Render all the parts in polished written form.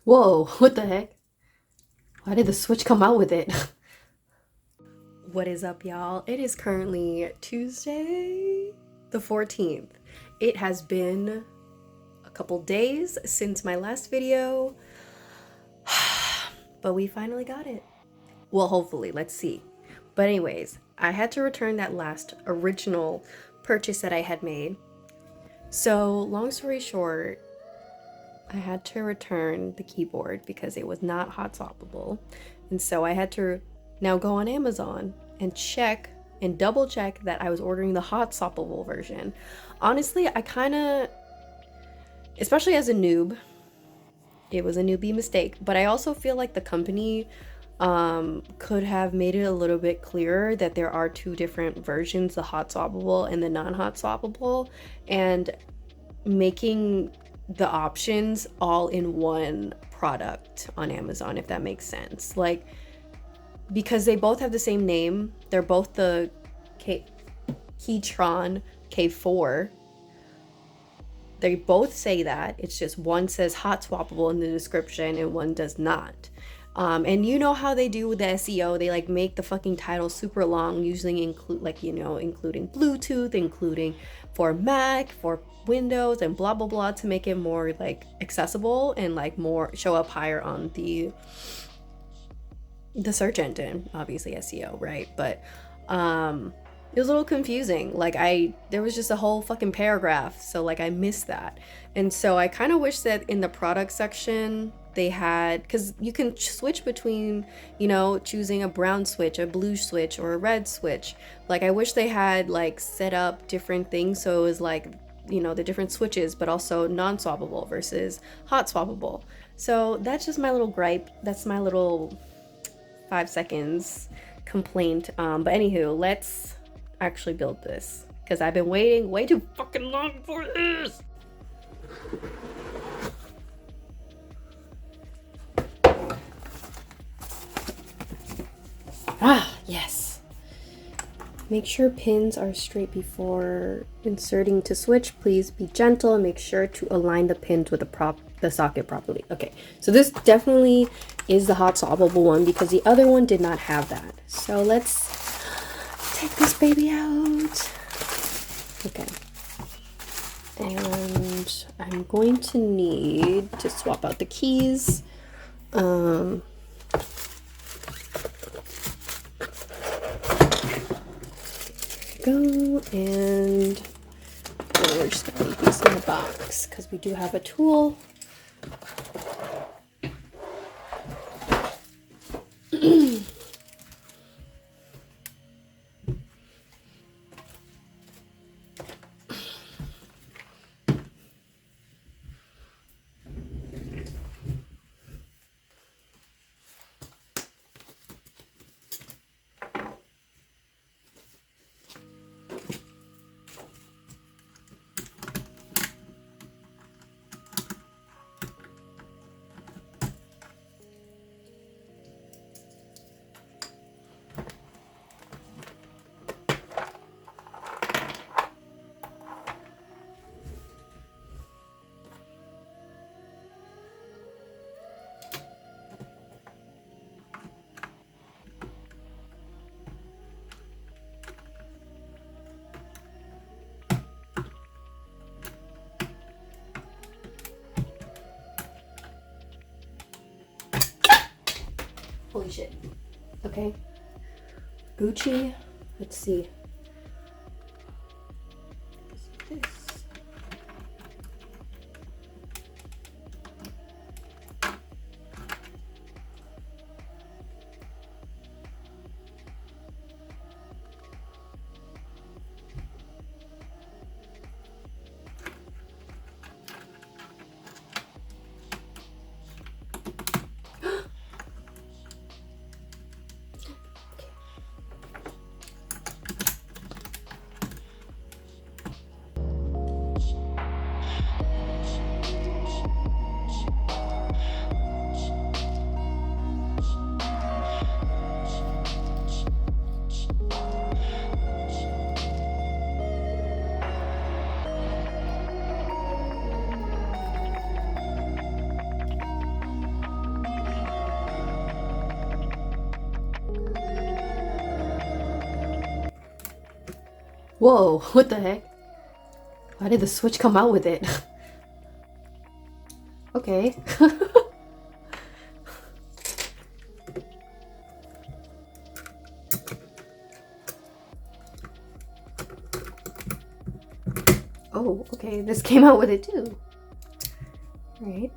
Whoa, what the heck? Why did the Switch come out with it? What is up, y'all? It is currently Tuesday, the 14th. It has been a couple days since my last video, but we finally got it. Well, hopefully, let's see. But anyways, I had to return that last original purchase that I had made. So, long story short, I had to return the keyboard because it was not hot swappable. And so I had to now go on Amazon and check and double check that I was ordering the hot swappable version. Honestly, I kind of, especially as a noob, it was a newbie mistake, but I also feel like the company could have made it a little bit clearer that there are two different versions, the hot swappable and the non-hot swappable, and making the options all in one product on Amazon, if that makes sense. Like, because they both have the same name, they're both the Keychron K4. They both say that. It's just one says hot swappable in the description and one does not. And you know how they do with the SEO, they like make the fucking title super long, usually include like, you know, including Bluetooth, including for Mac, for Windows, and blah blah blah, to make it more like accessible and like more show up higher on the search engine, obviously SEO, right? But it was a little confusing. Like there was just a whole fucking paragraph, so like I missed that. And so I kind of wish that in the product section they had, because you can switch between, you know, choosing a brown switch, a blue switch, or a red switch. Like I wish they had like set up different things so it was like, you know, the different switches, but also non-swappable versus hot swappable. So that's just my little gripe. That's my little 5 seconds complaint. But anywho, let's actually build this because I've been waiting way too fucking long for this. Ah, yes. Make sure pins are straight before inserting to switch. Please be gentle and make sure to align the pins with the socket properly. Okay, so this definitely is the hot swappable one because the other one did not have that. So let's take this baby out. Okay. And I'm going to need to swap out the keys. Go, and we're just gonna leave these in the box because we do have a tool. Holy shit. Okay. Gucci. Let's see. This. Whoa, what the heck? Why did the Switch come out with it? Okay. Oh, okay, this came out with it too. Alright.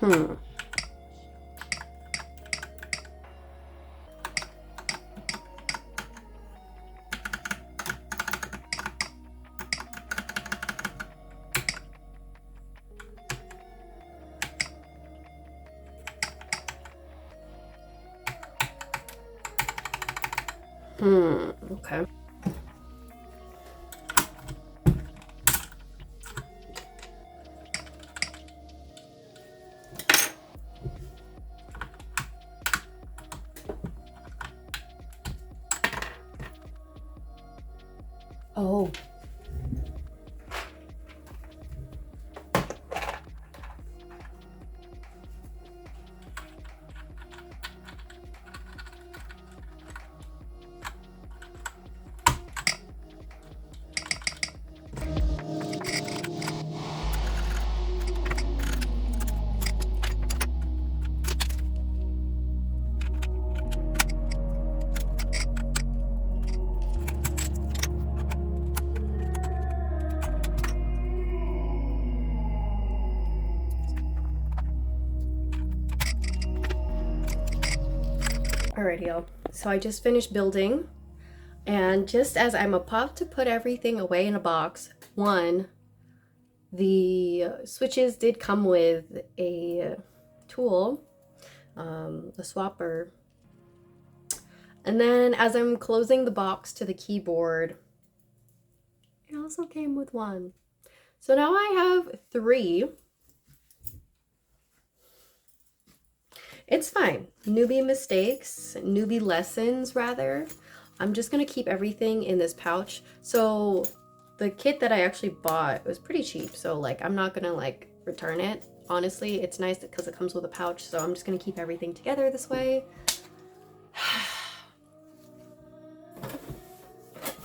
Hmm. Okay. Oh. Alrighty, y'all. So I just finished building, and just as I'm about to put everything away in a box, one, the switches did come with a tool, a swapper. And then as I'm closing the box to the keyboard, it also came with one. So now I have 3. It's fine. Newbie mistakes, newbie lessons rather. I'm just gonna keep everything in this pouch. So the kit that I actually bought was pretty cheap. So like, I'm not gonna like return it. Honestly, it's nice because it comes with a pouch. So I'm just gonna keep everything together this way.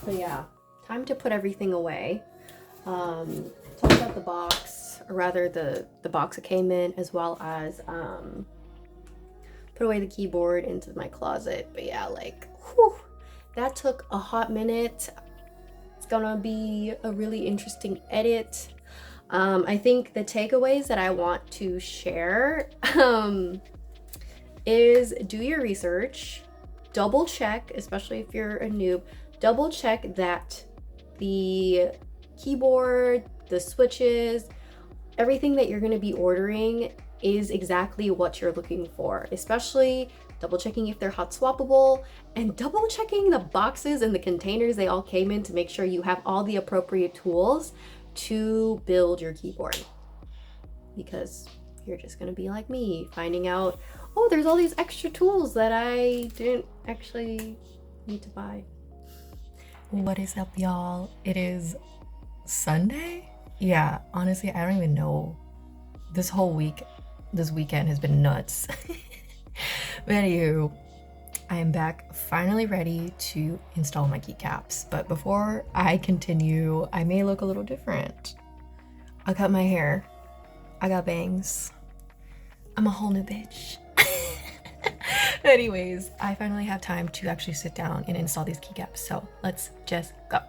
So yeah, time to put everything away. Talk about the box, or rather the box it came in, as well as put away the keyboard into my closet. But yeah, like, whew, that took a hot minute. It's gonna be a really interesting edit. I think the takeaways that I want to share is do your research, double check, especially if you're a noob, double check that the keyboard, the switches, everything that you're gonna be ordering is exactly what you're looking for, especially double checking if they're hot swappable, and double checking the boxes and the containers they all came in to make sure you have all the appropriate tools to build your keyboard. Because you're just gonna be like me, finding out, oh, there's all these extra tools that I didn't actually need to buy. What is up, y'all? It is Sunday? Yeah, honestly, I don't even know. This weekend has been nuts. But anywho, I am back, finally ready to install my keycaps. But before I continue, I may look a little different. I cut my hair. I got bangs. I'm a whole new bitch. Anyways, I finally have time to actually sit down and install these keycaps. So let's just go.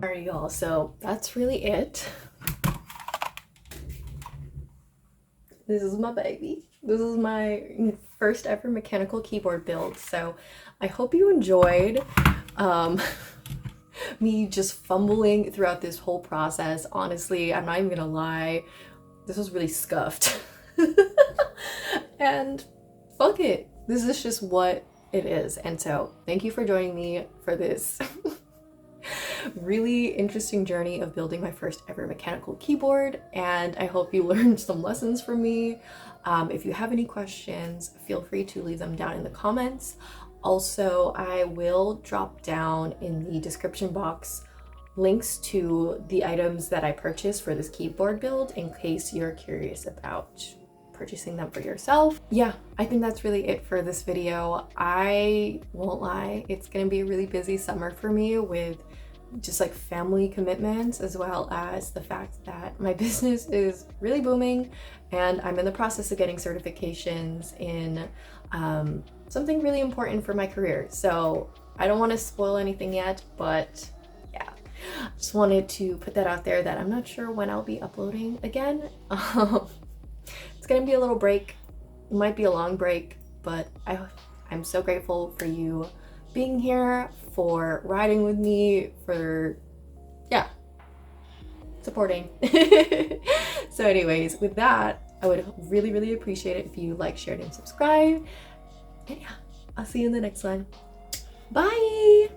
Alright y'all, so that's really it. This is my baby. This is my first ever mechanical keyboard build, so I hope you enjoyed me just fumbling throughout this whole process. Honestly, I'm not even gonna lie, this was really scuffed. And fuck it, this is just what it is. And so thank you for joining me for this really interesting journey of building my first ever mechanical keyboard, and I hope you learned some lessons from me. If you have any questions, feel free to leave them down in the comments. Also, I will drop down in the description box links to the items that I purchased for this keyboard build in case you're curious about purchasing them for yourself. Yeah, I think that's really it for this video. I won't lie, it's gonna be a really busy summer for me with just like family commitments, as well as the fact that my business is really booming and I'm in the process of getting certifications in something really important for my career. So I don't want to spoil anything yet, but yeah, just wanted to put that out there that I'm not sure when I'll be uploading again. It's gonna be a little break. It might be a long break, but I'm so grateful for you being here, for riding with me, for, yeah, supporting. So anyways, with that, I would really, really appreciate it if you like, shared, and subscribe. And yeah, I'll see you in the next one. Bye!